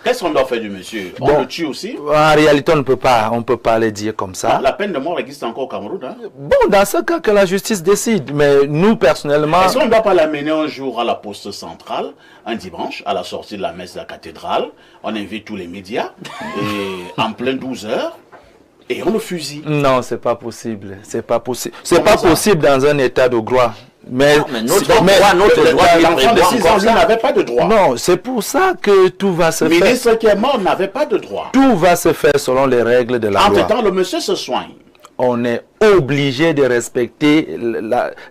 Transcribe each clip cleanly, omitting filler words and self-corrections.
Qu'est-ce qu'on doit faire du monsieur? On Bon, le tue aussi? en réalité, on ne peut pas le dire comme ça. La peine de mort existe encore au Cameroun. Hein? Bon, dans ce cas, que la justice décide. Mais nous, personnellement... Est-ce qu'on ne doit pas l'amener un jour à la poste centrale, un dimanche, à la sortie de la messe de la cathédrale? On invite tous les médias, et en plein 12 heures, et on le fusille. Non, c'est pas possible. C'est pas possible. C'est pas possible dans un état de droit. Mais Notre droit, l'enfant de 6 ans, lui, n'avait pas de droit. Non, c'est pour ça que tout va se faire. Le ministre qui est mort n'avait pas de droit. Tout va se faire selon les règles de la loi. Entre-temps, le monsieur se soigne. On est obligé de respecter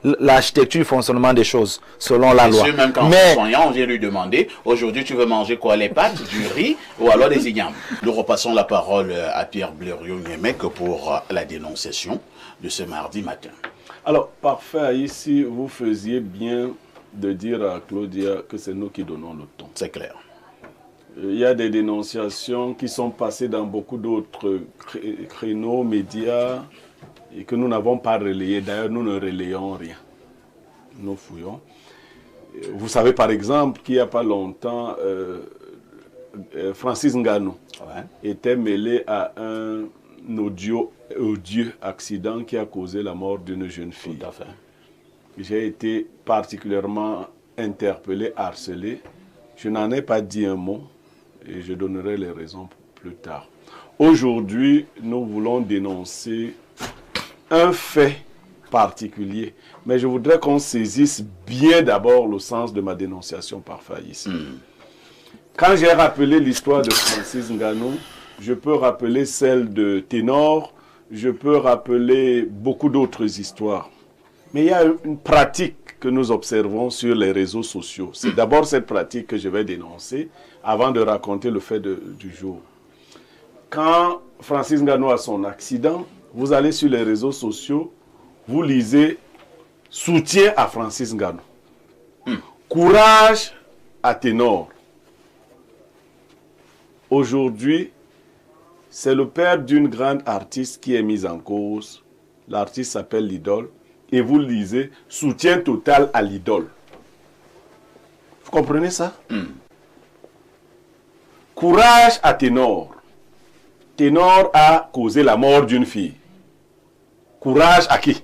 l'architecture, le fonctionnement des choses, selon la loi. Même quand on soignant, on vient lui demander, aujourd'hui tu veux manger quoi, les pâtes, du riz ou alors des ignames. Nous repassons la parole à Pierre Blériot-Niémec pour la dénonciation de ce mardi matin. Alors, parfait, ici, vous faisiez bien de dire à Claudia que c'est nous qui donnons le ton. C'est clair. Il y a des dénonciations qui sont passées dans beaucoup d'autres créneaux, médias, et que nous n'avons pas relayées. D'ailleurs, nous ne relayons rien. Nous fouillons. Vous savez, par exemple, qu'il n'y a pas longtemps, Francis Ngannou était mêlé à un odieux accident qui a causé la mort d'une jeune fille. Tout à fait. J'ai été particulièrement interpellé, harcelé. Je n'en ai pas dit un mot et je donnerai les raisons plus tard. Aujourd'hui, nous voulons dénoncer un fait particulier, mais je voudrais qu'on saisisse bien d'abord le sens de ma dénonciation par ici. Quand j'ai rappelé l'histoire de Francis Ngannou, je peux rappeler celle de Ténor, je peux rappeler beaucoup d'autres histoires. Mais il y a une pratique que nous observons sur les réseaux sociaux. C'est d'abord cette pratique que je vais dénoncer avant de raconter le fait du jour. Quand Francis Ngannou a son accident, vous allez sur les réseaux sociaux, vous lisez « Soutien à Francis Ngannou ». Courage à Ténor. Aujourd'hui, c'est le père d'une grande artiste qui est mise en cause. L'artiste s'appelle l'idole. Et vous lisez « Soutien total à l'idole ». Vous comprenez ça? Courage à Ténor. Ténor a causé la mort d'une fille. Courage à qui?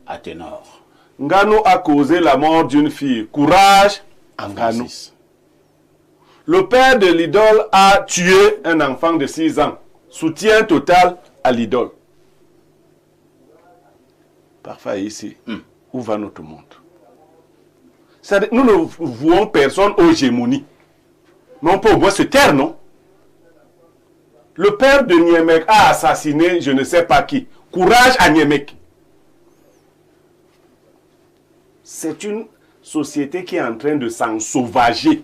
À Ténor. Ngannou a causé la mort d'une fille. Courage à Ngannou. Le père de l'idole a tué un enfant de 6 ans. Soutien total à l'idole. Parfait ici. Où va notre monde? Nous ne voulons personne aux hégémonies. Mais on peut au moins se taire, non? Le père de Niémec a assassiné je ne sais pas qui. Courage à Niémec. C'est une société qui est en train de s'ensauvager.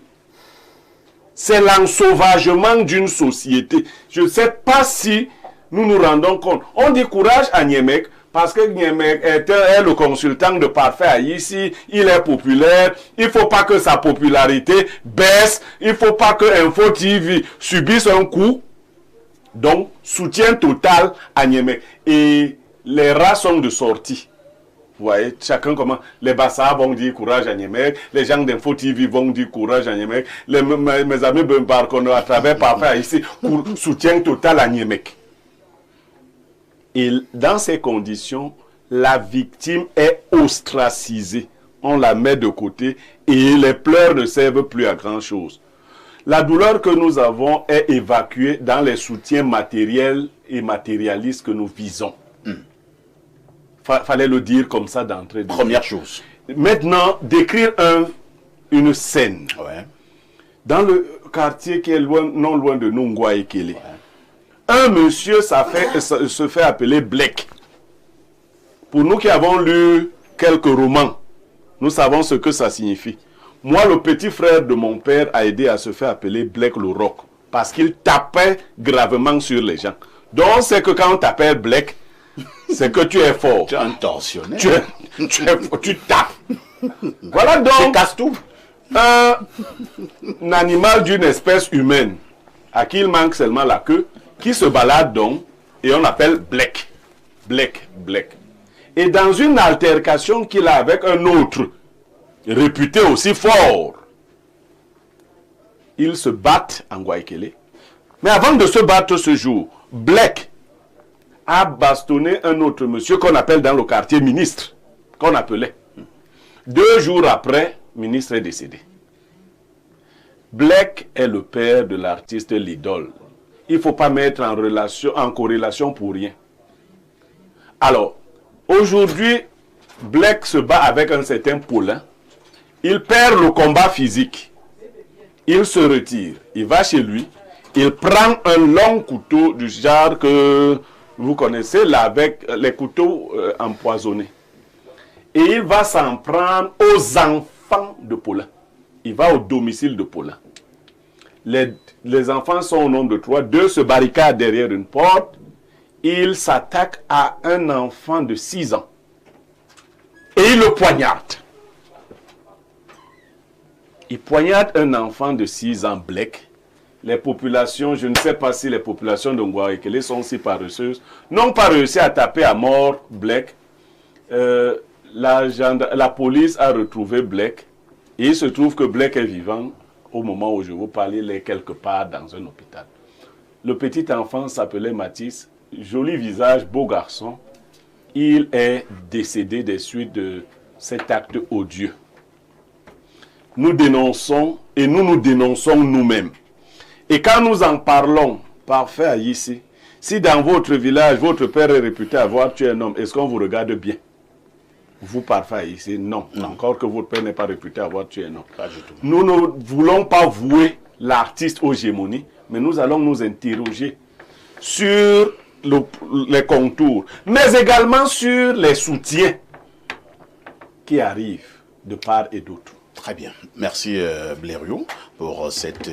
C'est l'ensauvagement d'une société. Je ne sais pas si nous nous rendons compte. On dit courage à Niémec parce que Niémec est le consultant de Parfait ici. Il est populaire. Il ne faut pas que sa popularité baisse. Il ne faut pas que Info TV subisse un coup. Donc, soutien total à Niémec. Et les rats sont de sortie. Vous voyez, chacun comment. Les Bassas vont dire courage à Niémec. Les gens d'Info TV vont dire courage à Niémec. Mes amis Bembarkono à travers Parfait ici, soutien total à Niémec. Et dans ces conditions, la victime est ostracisée. On la met de côté et les pleurs ne servent plus à grand chose. La douleur que nous avons est évacuée dans les soutiens matériels et matérialistes que nous visons. Fallait le dire comme ça d'entrée. Première chose. Maintenant, décrire une scène. Ouais. Dans le quartier qui est non loin de Nungwa et Kélé. Un monsieur se fait appeler Blake. Pour nous qui avons lu quelques romans, nous savons ce que ça signifie. Moi, le petit frère de mon père a aidé à se faire appeler Blake le Roc. Parce qu'il tapait gravement sur les gens. Donc, c'est que quand on t'appelle Blake, c'est que tu es fort. Tu es un tortionnaire. Tu tapes. Voilà donc un animal d'une espèce humaine à qui il manque seulement la queue, qui se balade donc et on l'appelle Blake. Blake. Et dans une altercation qu'il a avec un autre, réputé aussi fort, ils se battent en Guayaquil. Mais avant de se battre ce jour, Blake a bastonné un autre monsieur qu'on appelle dans le quartier ministre, qu'on appelait. 2 jours après, le ministre est décédé. Blake est le père de l'artiste Lidol. Il ne faut pas mettre en corrélation pour rien. Alors, aujourd'hui, Blake se bat avec un certain Paulin. Il perd le combat physique. Il se retire. Il va chez lui. Il prend un long couteau du genre que vous connaissez, là, avec les couteaux empoisonnés. Et il va s'en prendre aux enfants de Paulin. Il va au domicile de Paulin. Les enfants sont au nombre de 3. 2 se barricadent derrière une porte. Il s'attaque à un enfant de 6 ans. Et il le poignarde. Il poignarde un enfant de 6 ans, Blake. Les populations, je ne sais pas si les populations de Guayaquil sont si paresseuses, n'ont pas réussi à taper à mort Blake. La police a retrouvé Blake. Et il se trouve que Blake est vivant. Au moment où je vous parle, il est quelque part dans un hôpital. Le petit enfant s'appelait Mathis. Joli visage, beau garçon. Il est décédé des suites de cet acte odieux. Nous dénonçons et nous nous dénonçons nous-mêmes. Et quand nous en parlons, parfait ici, si dans votre village, votre père est réputé avoir tué un homme, est-ce qu'on vous regarde bien? Vous, parfait ici, non. Encore que votre père n'est pas réputé avoir tué un homme. Pas du tout. Nous ne voulons pas vouer l'artiste aux gémonies, mais nous allons nous interroger sur les contours, mais également sur les soutiens qui arrivent de part et d'autre. Très bien. Merci Blériot pour cette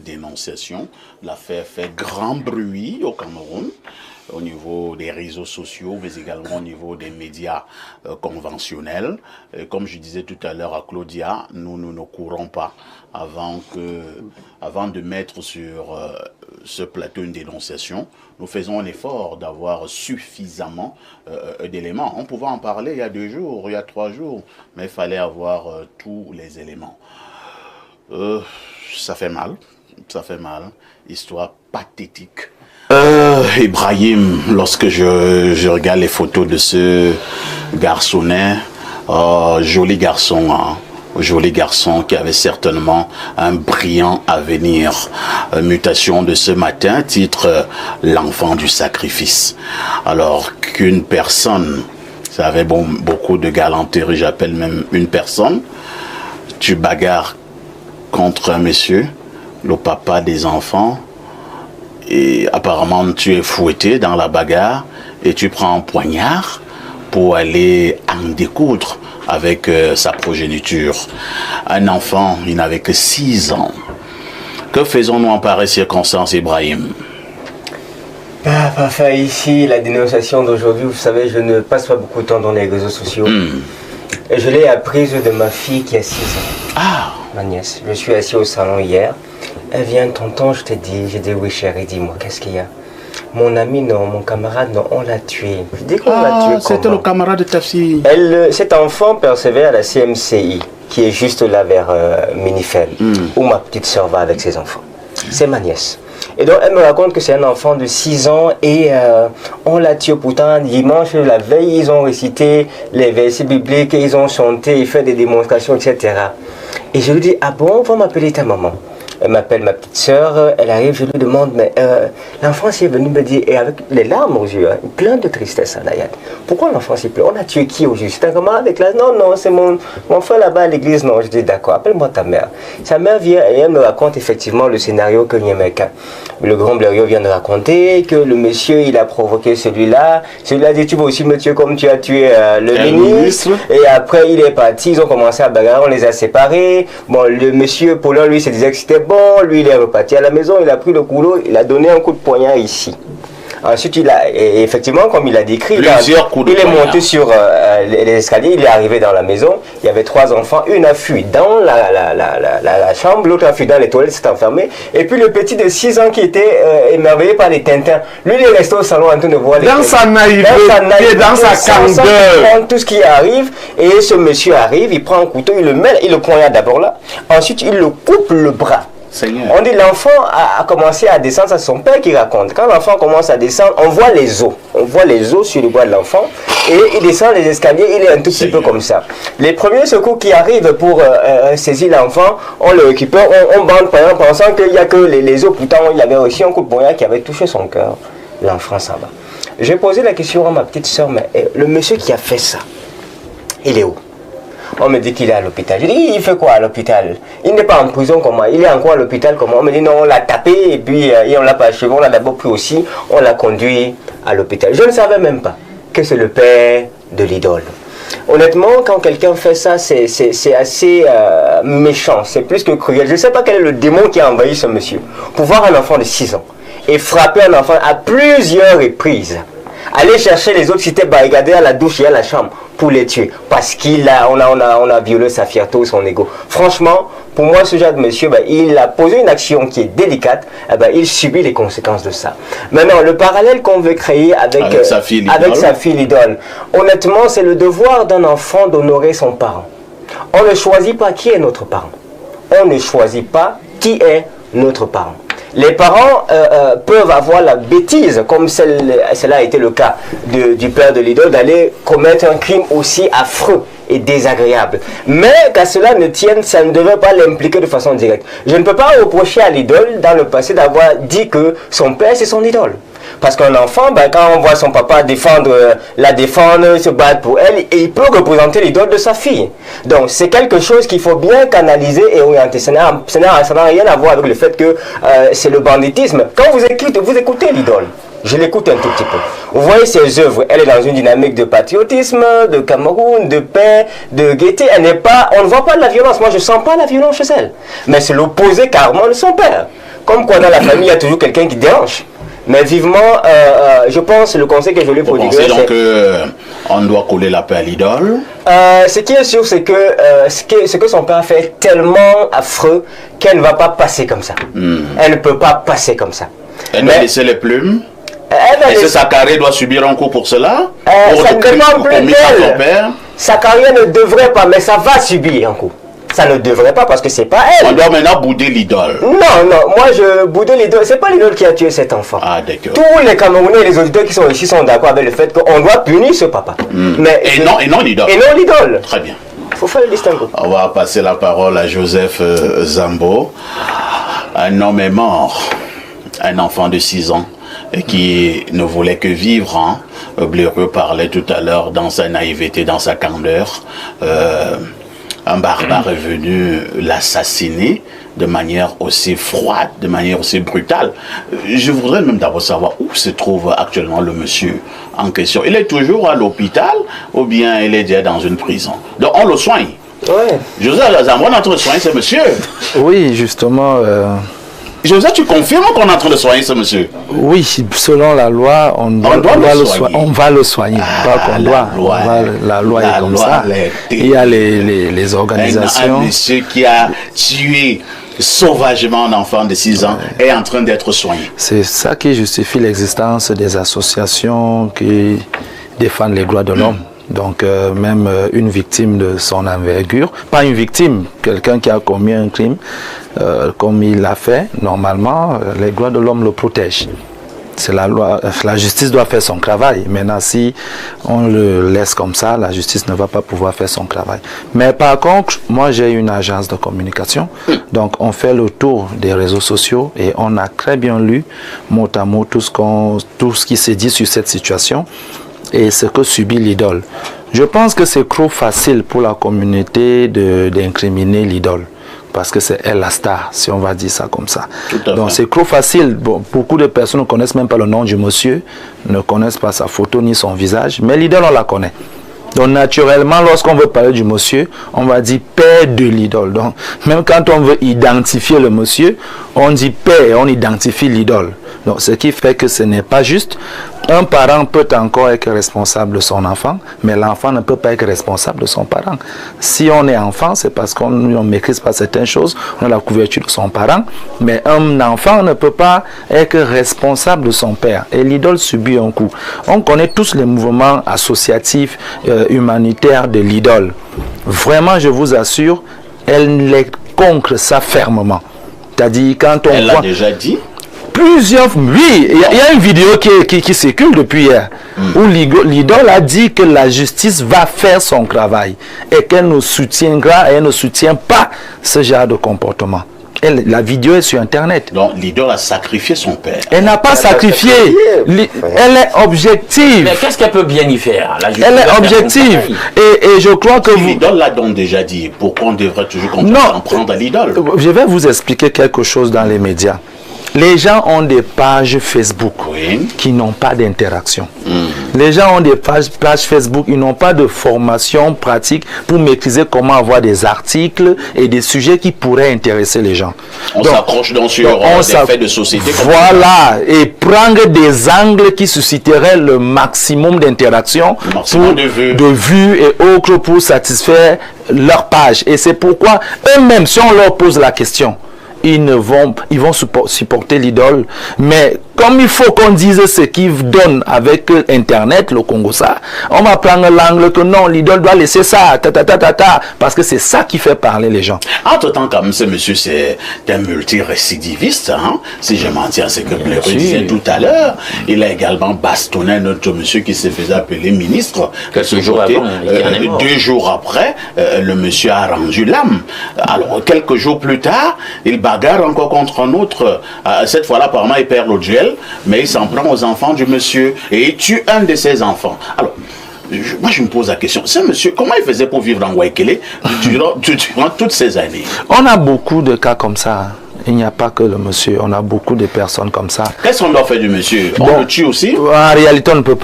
dénonciation. L'affaire fait grand bruit au Cameroun, au niveau des réseaux sociaux, mais également au niveau des médias conventionnels. Comme je disais tout à l'heure à Claudia, nous ne courons pas avant de mettre sur ce plateau une dénonciation. Nous faisons un effort d'avoir suffisamment d'éléments. On pouvait en parler il y a 2 jours, il y a 3 jours, mais il fallait avoir tous les éléments. Ça fait mal, histoire pathétique. Ibrahim, lorsque je regarde les photos de ce garçonnet, joli garçon, hein, joli garçon qui avait certainement un brillant avenir. Mutation de ce matin, titre l'enfant du sacrifice. Alors qu'une personne, ça avait beaucoup de galanterie, j'appelle même une personne, tu bagarres contre un monsieur, le papa des enfants, et apparemment tu es fouetté dans la bagarre et tu prends un poignard pour aller en découdre avec sa progéniture. Un enfant, il n'avait que 6 ans. Que faisons-nous en pareille circonstance, Ibrahim? Parfait, ici, la dénonciation d'aujourd'hui, vous savez, je ne passe pas beaucoup de temps dans les réseaux sociaux. Et je l'ai apprise de ma fille qui a 6 ans. Ah! Ma nièce. Je suis assis au salon hier. Elle vient, tonton, je te dis. J'ai dit, oui chérie, dis-moi, qu'est-ce qu'il y a? Mon ami, non, mon camarade, non, on l'a tué. Je dis qu'on l'a tué. C'était le camarade de ta fille. Cet enfant persévère à la CMCI, qui est juste là vers Minifel, où ma petite soeur va avec ses enfants. C'est ma nièce. Et donc elle me raconte que c'est un enfant de 6 ans et on l'a tué. Pourtant dimanche, la veille, ils ont récité les versets bibliques, ils ont chanté et fait des démonstrations, etc. Et je lui dis, ah bon, on va m'appeler ta maman. Elle m'appelle ma petite soeur, elle arrive, je lui demande, mais l'enfant s'est venu me dire, et avec les larmes aux yeux, hein, plein de tristesse, Anayat. Pourquoi l'enfant s'y pleure? On a tué qui au juste? C'est un camarade de classe? Non, non, c'est mon frère là-bas à l'église. Non, je dis d'accord, appelle-moi ta mère. Sa mère vient et elle me raconte effectivement le scénario que Niemeka, le grand Blériot, vient de raconter, que le monsieur, il a provoqué celui-là. Celui-là dit, tu vas aussi me tuer comme tu as tué le ministre. Et après, il est parti, ils ont commencé à bagarrer, on les a séparés. Bon, le monsieur Paulin, lui, se disait que c'était bon, lui il est reparti à la maison, il a pris le couteau, il a donné un coup de poignard ici. Ensuite, et effectivement, comme il a décrit, il est monté sur les escaliers, il est arrivé dans la maison, il y avait 3 enfants, une a fui dans la chambre, l'autre a fui dans les toilettes, s'est enfermé, et puis le petit de 6 ans qui était émerveillé par les Tintins, lui il est resté au salon en train de voir les Dans sa naïveté, dans sa candeur. Tout ce qui arrive, et ce monsieur arrive, il prend un couteau, il le poignarde d'abord là, ensuite il le coupe le bras. Seigneur. On dit l'enfant a commencé à descendre, c'est son père qui raconte. Quand l'enfant commence à descendre, on voit les os. On voit les os sur le bras de l'enfant et il descend les escaliers, il est un tout petit peu comme ça. Les premiers secours qui arrivent pour saisir l'enfant, on le récupère, on bande par exemple, pensant qu'il n'y a que les os. Pourtant, il y avait aussi un coup de poignard qui avait touché son cœur. L'enfant s'en va. J'ai posé la question à ma petite soeur, mais le monsieur qui a fait ça, il est où? On me dit qu'il est à l'hôpital. Je dis, il fait quoi à l'hôpital? Il n'est pas en prison comment? Il est encore à l'hôpital comment? On me dit, non, on l'a tapé et puis on l'a pas achevé. On l'a d'abord pris aussi, on l'a conduit à l'hôpital. Je ne savais même pas que c'est le père de l'idole. Honnêtement, quand quelqu'un fait ça, c'est assez méchant. C'est plus que cruel. Je ne sais pas quel est le démon qui a envahi ce monsieur. Pour voir un enfant de 6 ans et frapper un enfant à plusieurs reprises. Aller chercher les autres cités barricadées à la douche et à la chambre pour les tuer. Parce on a violé sa fierté ou son ego. Franchement, pour moi, ce genre de monsieur, il a posé une action qui est délicate. Il subit les conséquences de ça. Maintenant, le parallèle qu'on veut créer avec sa fille l'idole, honnêtement, c'est le devoir d'un enfant d'honorer son parent. On ne choisit pas qui est notre parent. On ne choisit pas qui est notre parent. Les parents peuvent avoir la bêtise, comme cela a été le cas du père de l'idole, d'aller commettre un crime aussi affreux et désagréable. Mais qu'à cela ne tienne, ça ne devrait pas l'impliquer de façon directe. Je ne peux pas reprocher à l'idole dans le passé d'avoir dit que son père c'est son idole. Parce qu'un enfant, quand on voit son papa la défendre, se battre pour elle, et il peut représenter l'idole de sa fille. Donc c'est quelque chose qu'il faut bien canaliser et orienter. Ça n'a rien à voir avec le fait que c'est le banditisme. Quand vous écoutez l'idole, je l'écoute un tout petit peu. Vous voyez ses œuvres, elle est dans une dynamique de patriotisme, de Cameroun, de paix, de gaieté. On ne voit pas de la violence. Moi, je ne sens pas la violence chez elle. Mais c'est l'opposé carrément de son père. Comme quoi dans la famille, il y a toujours quelqu'un qui dérange. Mais vivement, je pense, le conseil que je lui prodiguer, c'est... donc on doit coller la paix à l'idole. Ce qui est sûr, c'est que ce que son père fait est tellement affreux qu'elle ne va pas passer comme ça. Elle ne peut pas passer comme ça. Elle doit laisser les plumes. Est-ce que sa carrière doit subir un coup pour cela? Ça ne dépend plus d'elle. Sa carrière ne devrait pas, mais ça va subir un coup. Ça ne devrait pas parce que c'est pas elle. On doit maintenant bouder l'idole. Non, moi je boude l'idole. C'est pas l'idole qui a tué cet enfant. Ah, d'accord. Tous les Camerounais et les auditeurs qui sont ici sont d'accord avec le fait qu'on doit punir ce papa. Mais et non l'idole. Et non l'idole. Très bien. Il faut faire le distinguo. On va passer la parole à Joseph Zambo. Un homme est mort. Un enfant de 6 ans qui ne voulait que vivre. Bléreux parlait tout à l'heure dans sa naïveté, dans sa candeur. Un barbare est venu l'assassiner de manière aussi froide, de manière aussi brutale. Je voudrais même d'abord savoir où se trouve actuellement le monsieur en question. Il est toujours à l'hôpital ou bien il est déjà dans une prison? Donc on le soigne. Ouais. Joseph Zambo, on est en train de soigner ce monsieur. Oui, justement. Joseph, tu confirmes qu'on est en train de soigner ce monsieur? Oui, selon la loi, on va le soigner. La loi est comme ça. Il y a les organisations. Un monsieur qui a tué sauvagement un enfant de 6 ans est en train d'être soigné. C'est ça qui justifie l'existence des associations qui défendent les droits de l'homme. Donc même une victime de son envergure, pas une victime, quelqu'un qui a commis un crime, comme il l'a fait, normalement, les droits de l'homme le protègent. C'est la loi, la justice doit faire son travail. Maintenant, si on le laisse comme ça, la justice ne va pas pouvoir faire son travail. Mais par contre, moi j'ai une agence de communication, donc on fait le tour des réseaux sociaux et on a très bien lu mot à mot tout ce qui s'est dit sur cette situation et ce que subit l'idole. Je pense que c'est trop facile pour la communauté d'incriminer l'idole. Parce que c'est elle la star, si on va dire ça comme ça. Donc c'est trop facile. Bon, beaucoup de personnes ne connaissent même pas le nom du monsieur, ne connaissent pas sa photo ni son visage, mais l'idole on la connaît. Donc naturellement, lorsqu'on veut parler du monsieur, on va dire père de l'idole. Donc même quand on veut identifier le monsieur, on dit père, on identifie l'idole. Donc ce qui fait que ce n'est pas juste. Un parent peut encore être responsable de son enfant, mais l'enfant ne peut pas être responsable de son parent. Si on est enfant, c'est parce qu'on ne maîtrise pas certaines choses, on a la couverture de son parent, mais un enfant ne peut pas être responsable de son père. Et l'idole subit un coup. On connaît tous les mouvements associatifs, humanitaires de l'idole. Vraiment, je vous assure, elle les contre ça fermement. C'est-à-dire quand on Elle voit... l'a déjà dit. Plusieurs, oui, il y a une vidéo qui circule depuis hier où l'idole a dit que la justice va faire son travail et qu'elle nous soutiendra et elle ne soutient pas ce genre de comportement. La vidéo est sur internet. Donc l'idole a sacrifié son père. Elle n'a pas sacrifié. Elle est objective. Mais qu'est-ce qu'elle peut bien y faire? La justice Elle va est faire objective. son travail. Et je crois que Si vous... l'idole l'a donc déjà dit, pourquoi on devrait toujours en prendre à l'idole? Je vais vous expliquer quelque chose dans les médias. Les gens ont des pages Facebook qui n'ont pas d'interaction. Les gens ont des pages Facebook, ils n'ont pas de formation pratique pour maîtriser comment avoir des articles et des sujets qui pourraient intéresser les gens. On s'accroche donc sur des faits de société. Voilà, et prendre des angles qui susciteraient le maximum d'interaction, de vues et autres pour satisfaire leur page. Et c'est pourquoi eux-mêmes, si on leur pose la question, ils vont supporter l'idole, mais comme il faut qu'on dise ce qu'ils donnent avec Internet, le Congo ça, on va prendre l'angle que non, l'idole doit laisser ça, parce que c'est ça qui fait parler les gens. Entre-temps, comme ce monsieur, c'est un multirécidiviste, hein? Si je m'en tiens à ce que Blaireau disait tout à l'heure, il a également bastonné notre monsieur qui se faisait appeler ministre. Quelques jours avant, 2 jours après, le monsieur a rendu l'âme. Alors, quelques jours plus tard, il bagarre encore contre un autre. Cette fois-là, apparemment, il perd le duel. Mais il s'en prend aux enfants du monsieur et il tue un de ses enfants. Alors, moi je me pose la question, ce monsieur, comment il faisait pour vivre en Waikele durant toutes ces années? On a beaucoup de cas comme ça. Il n'y a pas que le monsieur, on a beaucoup de personnes comme ça. Qu'est-ce qu'on doit faire du monsieur? On le tue aussi? En réalité, on ne peut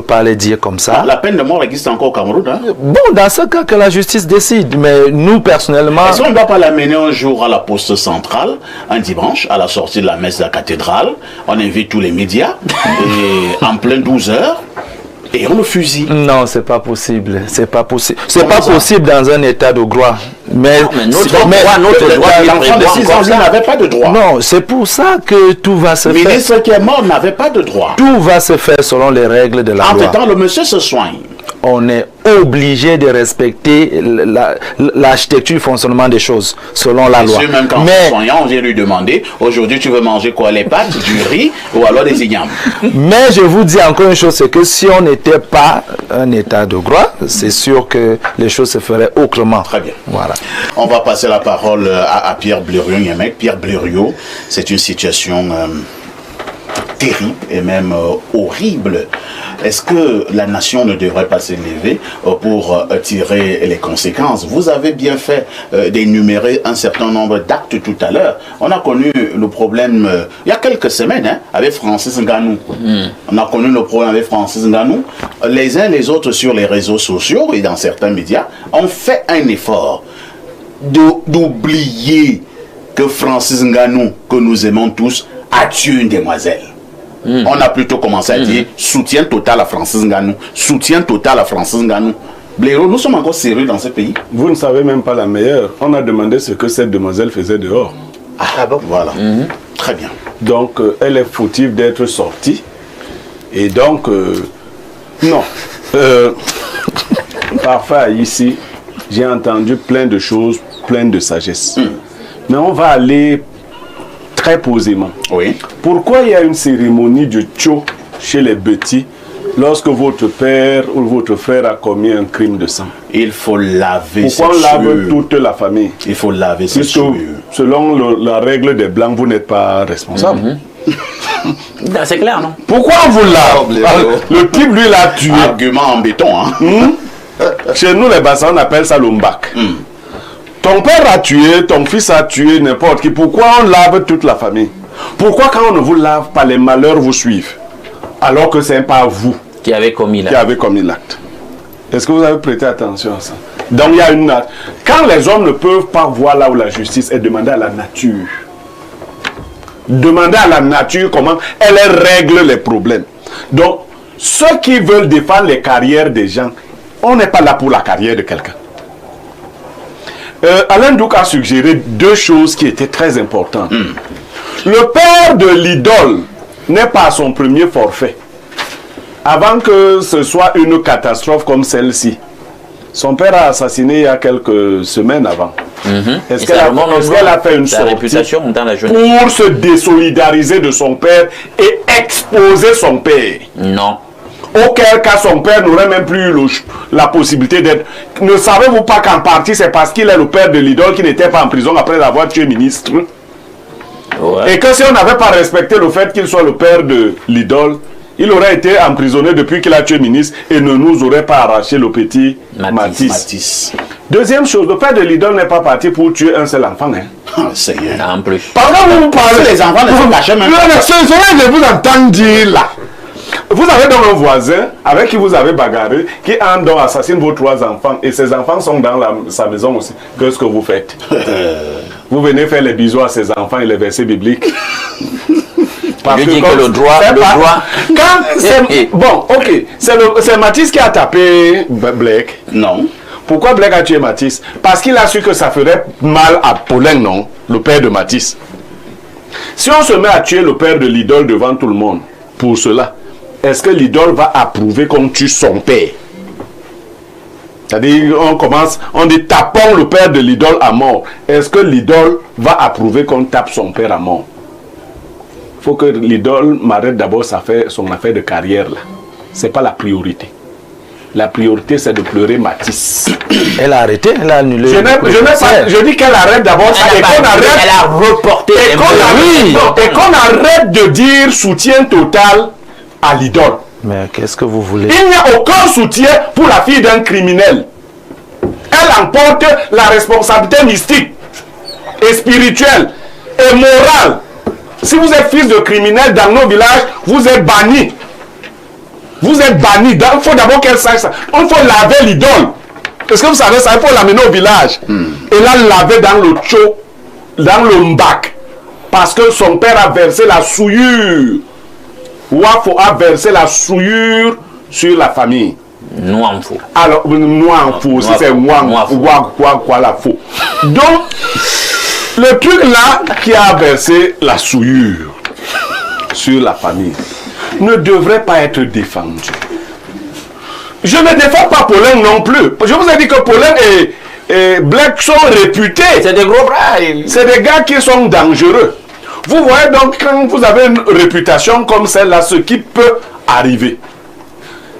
pas les dire comme ça. La peine de mort existe encore au Cameroun, hein? Bon, dans ce cas que la justice décide, mais nous personnellement... Est-ce qu'on ne doit pas l'amener un jour à la poste centrale, un dimanche, à la sortie de la messe de la cathédrale? On invite tous les médias, et en plein 12 heures, et on le fusille. Non, c'est pas possible. C'est pas possible. C'est pas possible dans un état de droit. Mais notre droit, l'enfant de 6 ans n'avait pas de droit. Non, c'est pour ça que tout va se faire. Le ministre qui est mort n'avait pas de droit. Tout va se faire selon les règles de la loi. Entre-temps, le monsieur se soigne. On est obligé de respecter l'architecture du fonctionnement des choses selon la loi. Même quand on vient lui demander, aujourd'hui tu veux manger quoi? Les pâtes, du riz ou alors des ignames? Mais je vous dis encore une chose, c'est que si on n'était pas un état de droit, c'est sûr que les choses se feraient autrement. Très bien. Voilà. On va passer la parole à Pierre Blériot. Pierre Blériot, c'est une situation terrible et même horrible. Est-ce que la nation ne devrait pas s'élever pour tirer les conséquences? Vous avez bien fait d'énumérer un certain nombre d'actes tout à l'heure. On a connu le problème il y a quelques semaines avec Francis Ngannou. On a connu le problème avec Francis Ngannou. Les uns les autres sur les réseaux sociaux et dans certains médias ont fait un effort d'oublier que Francis Ngannou, que nous aimons tous, a tué une demoiselle. On a plutôt commencé à dire soutien total à Francis Ngannou, soutien total à Francis Ngannou. Blaireau, nous sommes encore sérieux dans ce pays. Vous ne savez même pas la meilleure. On a demandé ce que cette demoiselle faisait dehors. Ah bon? Voilà. Très bien. Donc, elle est fautive d'être sortie. Et donc, non. Parfois, ici, j'ai entendu plein de choses, plein de sagesse. Mais on va aller très posément. Oui. Pourquoi il y a une cérémonie de tcho chez les petits lorsque votre père ou votre frère a commis un crime de sang? Il faut laver Pourquoi on lave toute la famille? Il faut laver cette Puisque, souillure. selon la règle des Blancs, vous n'êtes pas responsable. C'est clair, non? Pourquoi on vous lave? Le type, lui, l'a tué. Argument en béton, hein? Chez nous, les Bassans, on appelle ça l'ombak. Ton père a tué, ton fils a tué, n'importe qui. Pourquoi on lave toute la famille? Pourquoi quand on ne vous lave pas, les malheurs vous suivent? Alors que ce n'est pas vous Qui avait commis l'acte. Est-ce que vous avez prêté attention à ça? Donc il y a une... Quand les hommes ne peuvent pas voir là où la justice est, demandée à la nature. Demandez à la nature comment elle règle les problèmes. Donc, ceux qui veulent défendre les carrières des gens, on n'est pas là pour la carrière de quelqu'un. Alain Douk a suggéré 2 choses qui étaient très importantes. Le père de l'idole n'est pas à son premier forfait. Avant que ce soit une catastrophe comme celle-ci, Son père a assassiné il y a quelques semaines avant. Est-ce qu'elle a fait une sortie réputation dans la jeunesse pour se désolidariser de son père et exposer son père? Non. Auquel cas son père n'aurait même plus eu la possibilité d'être... Ne savez-vous pas qu'en partie c'est parce qu'il est le père de l'idole qui n'était pas en prison après avoir tué ministre? Ouais. Et que si on n'avait pas respecté le fait qu'il soit le père de l'idole, il aurait été emprisonné depuis qu'il a tué ministre et ne nous aurait pas arraché le petit Matisse. Deuxième chose, le père de l'idole n'est pas parti pour tuer un seul enfant. Hein. Oh, Seigneur. En plus. Pendant que vous parlez, Les enfants ne sont cachés même pas. Je vous entends dire là. Vous avez donc un voisin avec qui vous avez bagarré, qui en donc assassine vos 3 enfants et ses enfants sont dans sa maison aussi. Qu'est-ce que vous faites? Vous venez faire les bisous à ses enfants et les versets bibliques. Je dis que le droit... Bon, ok. C'est Matisse qui a tapé Blake. Non. Pourquoi Blake a tué Matisse? Parce qu'il a su que ça ferait mal à Paulin, non? Le père de Matisse. Si on se met à tuer le père de l'idole devant tout le monde, pour cela, est-ce que l'idole va approuver qu'on tue son père? C'est-à-dire, on dit tapons le père de l'idole à mort. Est-ce que l'idole va approuver qu'on tape son père à mort? Il faut que l'idole m'arrête d'abord son affaire de carrière là. C'est pas la priorité. La priorité c'est de pleurer Matisse. Elle a arrêté, elle a annulé. Je dis qu'elle arrête d'abord ça et qu'on arrête. Elle a reporté. Et qu'on arrête de dire soutien total à l'idole. Mais qu'est-ce que vous voulez? Il n'y a aucun soutien pour la fille d'un criminel. Elle emporte la responsabilité mystique et spirituelle et morale. Si vous êtes fils de criminel dans nos villages, vous êtes banni. Vous êtes banni. Il faut d'abord qu'elle sache ça. Il faut laver l'idole. Est-ce que vous savez ça? Il faut l'amener au village. Et la laver dans le tcho, dans le mbac. Parce que son père a versé la souillure. Wafo a versé la souillure sur la famille. Nous en faut. Alors, nous en faut. Si c'est moi, quoi la faux. Donc, le truc là qui a versé la souillure sur la famille ne devrait pas être défendu. Je ne défends pas Paulin non plus. Je vous ai dit que Paulin et Blake sont réputés. C'est des gros bras. C'est des gars qui sont dangereux. Vous voyez donc quand vous avez une réputation comme celle-là, ce qui peut arriver.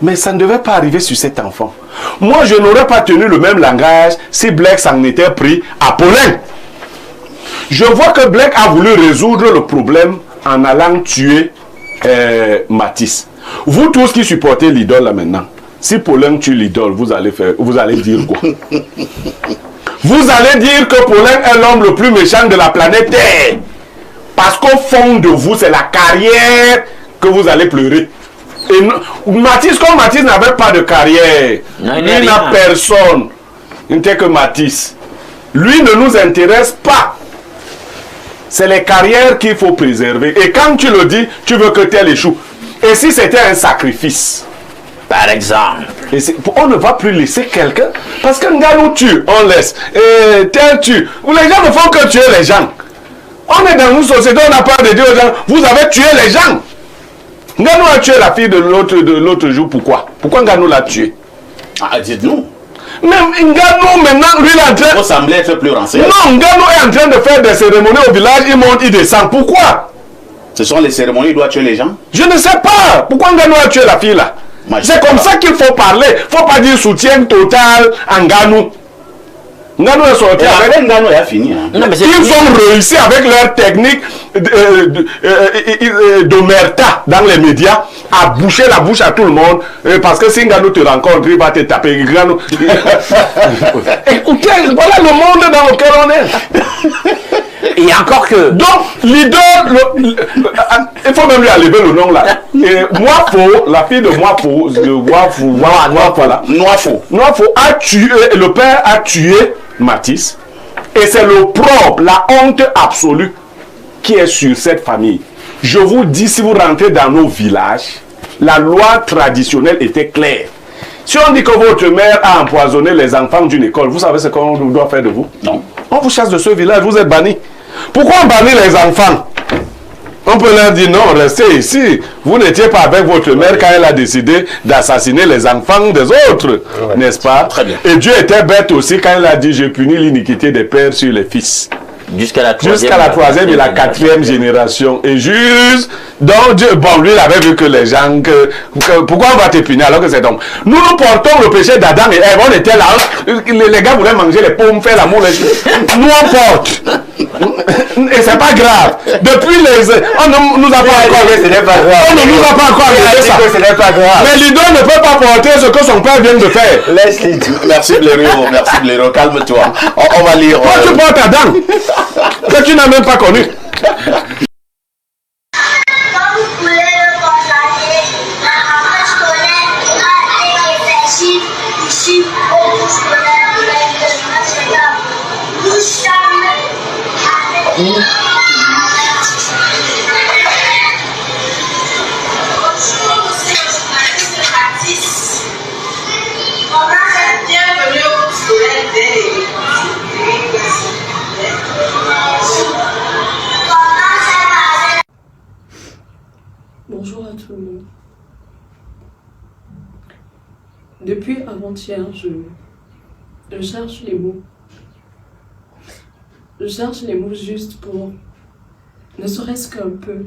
Mais ça ne devait pas arriver sur cet enfant. Moi, je n'aurais pas tenu le même langage si Blake s'en était pris à Paulin. Je vois que Blake a voulu résoudre le problème en allant tuer Matisse. Vous tous qui supportez l'idole là maintenant, si Paulin tue l'idole, vous allez dire quoi? Vous allez dire que Paulin est l'homme le plus méchant de la planète Terre. Parce qu'au fond de vous, c'est la carrière que vous allez pleurer. Et Matisse, comme Matisse n'avait pas de carrière, lui n'a personne. Il n'était que Matisse. Lui ne nous intéresse pas. C'est les carrières qu'il faut préserver. Et quand tu le dis, tu veux que tel échoue. Et si c'était un sacrifice? Par exemple. On ne va plus laisser quelqu'un. Parce qu'un gars nous tue, on laisse. Et tel tue. Les gens ne font que tuer les gens. On est dans une société, on n'a pas de dire aux gens, vous avez tué les gens. Nganou a tué la fille de l'autre jour, pourquoi? Pourquoi Nganou l'a tué? Ah, dites-nous. Même Nganou, maintenant, lui, il est en train... Vous semblez être plus renseigné. Non, Nganou est en train de faire des cérémonies au village, il monte, il descend. Pourquoi? Ce sont les cérémonies, il doit tuer les gens. Je ne sais pas. Pourquoi Nganou a tué la fille là? C'est comme ça qu'il faut parler. Il ne faut pas dire soutien total à Nganou. Nganou est sorti avec... Nganou a fini. Hein. Non, mais ils ont réussi avec leur technique d'omerta dans les médias à boucher la bouche à tout le monde. Parce que si Nganou te rencontre, il va te taper. Nganou... Écoutez, voilà le monde dans lequel on est. Et encore que... Donc, l'idole, il faut même lui enlever le nom là. Et Moifo, la fille de Moifo, Moifo a tué, le père a tué Matisse. Et c'est le propre, la honte absolue qui est sur cette famille. Je vous dis, si vous rentrez dans nos villages, la loi traditionnelle était claire. Si on dit que votre mère a empoisonné les enfants d'une école, vous savez ce qu'on doit faire de vous? Non. On vous chasse de ce village, vous êtes banni. Pourquoi on bannit les enfants? On peut leur dire non, restez ici. Vous n'étiez pas avec votre mère quand elle a décidé d'assassiner les enfants des autres, n'est-ce pas? Très bien. Et Dieu était bête aussi quand il a dit je punis l'iniquité des pères sur les fils. Jusqu'à la Troisième et la quatrième génération. Et juste, donc Dieu, bon, lui, il avait vu que les gens, pourquoi on va te punir alors que c'est donc. Nous portons le péché d'Adam et Ève, on était là, les gars voulaient manger les pommes, faire l'amour, nous on porte. Et c'est pas grave. Depuis on ne nous a pas encore. Ce n'est pas grave. On ne nous a pas encore arrêté ça. Ce n'est pas grave. Mais l'idole ne peut pas porter ce que son père vient de faire. Laisse les tout. Merci Blaireau, calme-toi. On va lire. Toi, tu portes Adam, que tu n'as même pas connu. Bonjour à tout le monde. Depuis avant-hier, je cherche les mots. Je cherche les mots justes pour, ne serait-ce qu'un peu,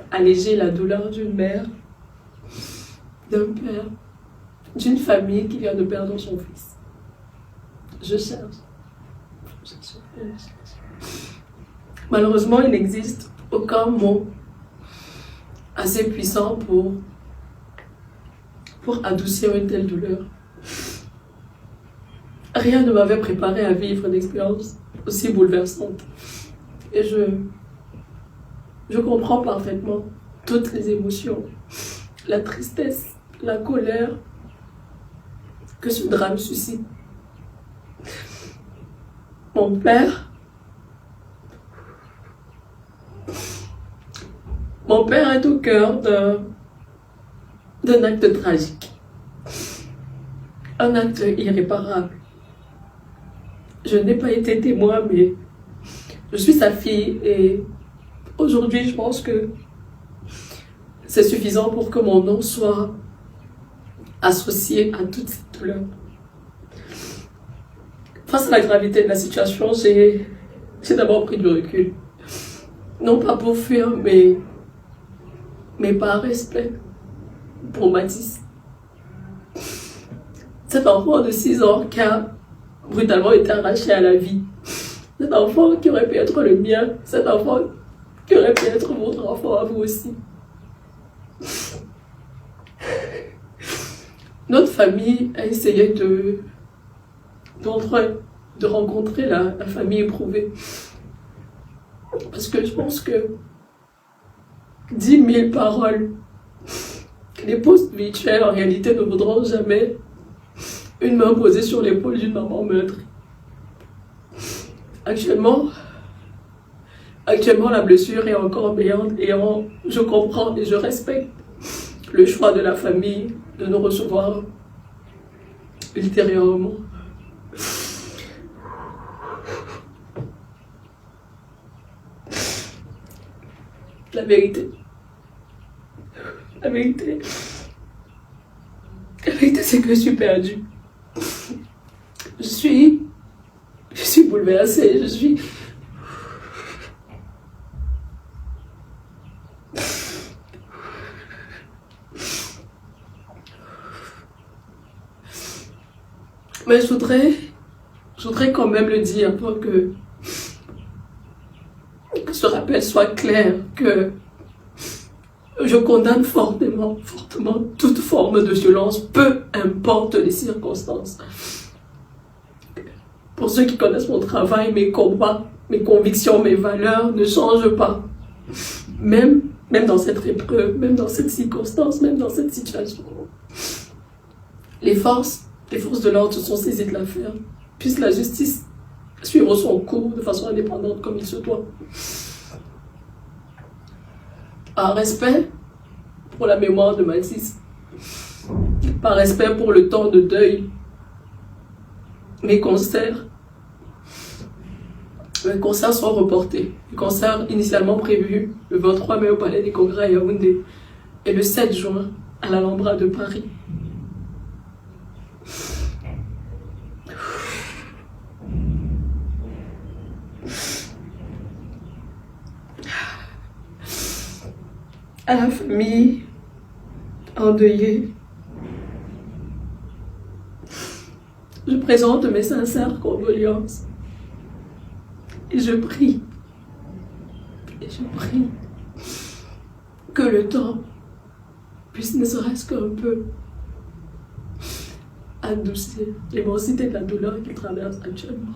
alléger la douleur d'une mère, d'un père, d'une famille qui vient de perdre son fils. Je cherche. Malheureusement, il n'existe aucun mot assez puissant pour adoucir une telle douleur. Rien ne m'avait préparé à vivre une expérience aussi bouleversante. Et je comprends parfaitement toutes les émotions, la tristesse, la colère que ce drame suscite. Mon père est au cœur d'un acte tragique, un acte irréparable. Je n'ai pas été témoin, mais je suis sa fille et aujourd'hui, je pense que c'est suffisant pour que mon nom soit associé à toute cette douleur. Face à la gravité de la situation, j'ai d'abord pris du recul. Non pas pour fuir, mais par respect pour Mathis. Cet enfant de 6 ans qui a brutalement été arraché à la vie. Cet enfant qui aurait pu être le mien. Cet enfant qui aurait pu être votre enfant à vous aussi. Notre famille a essayé de rencontrer la famille éprouvée. Parce que je pense que 10 000 paroles, les postes virtuels en réalité ne vaudront jamais une main posée sur l'épaule d'une maman meurtrie. Actuellement, la blessure est encore béante et je comprends et je respecte le choix de la famille de nous recevoir ultérieurement. La vérité, c'est que je suis perdue. Je suis bouleversée, Mais je voudrais quand même le dire pour que ce rappel soit clair, que je condamne fortement toute forme de violence, peu importe les circonstances. Pour ceux qui connaissent mon travail, mes combats, mes convictions, mes valeurs ne changent pas. Même dans cette épreuve, même dans cette circonstance, même dans cette situation. Les forces de l'ordre se sont saisies de l'affaire. Puisse la justice suivre son cours de façon indépendante comme il se doit. Par respect pour la mémoire de Mathis, par respect pour le temps de deuil, mes concerts les concerts sont reportés. Le concert initialement prévu le 23 mai au Palais des Congrès à Yaoundé et le 7 juin à l'Alhambra de Paris. À la famille endeuillée, je présente mes sincères condoléances et je prie que le temps puisse ne serait-ce qu'un peu adoucir l'immensité de la douleur qu'il traverse actuellement.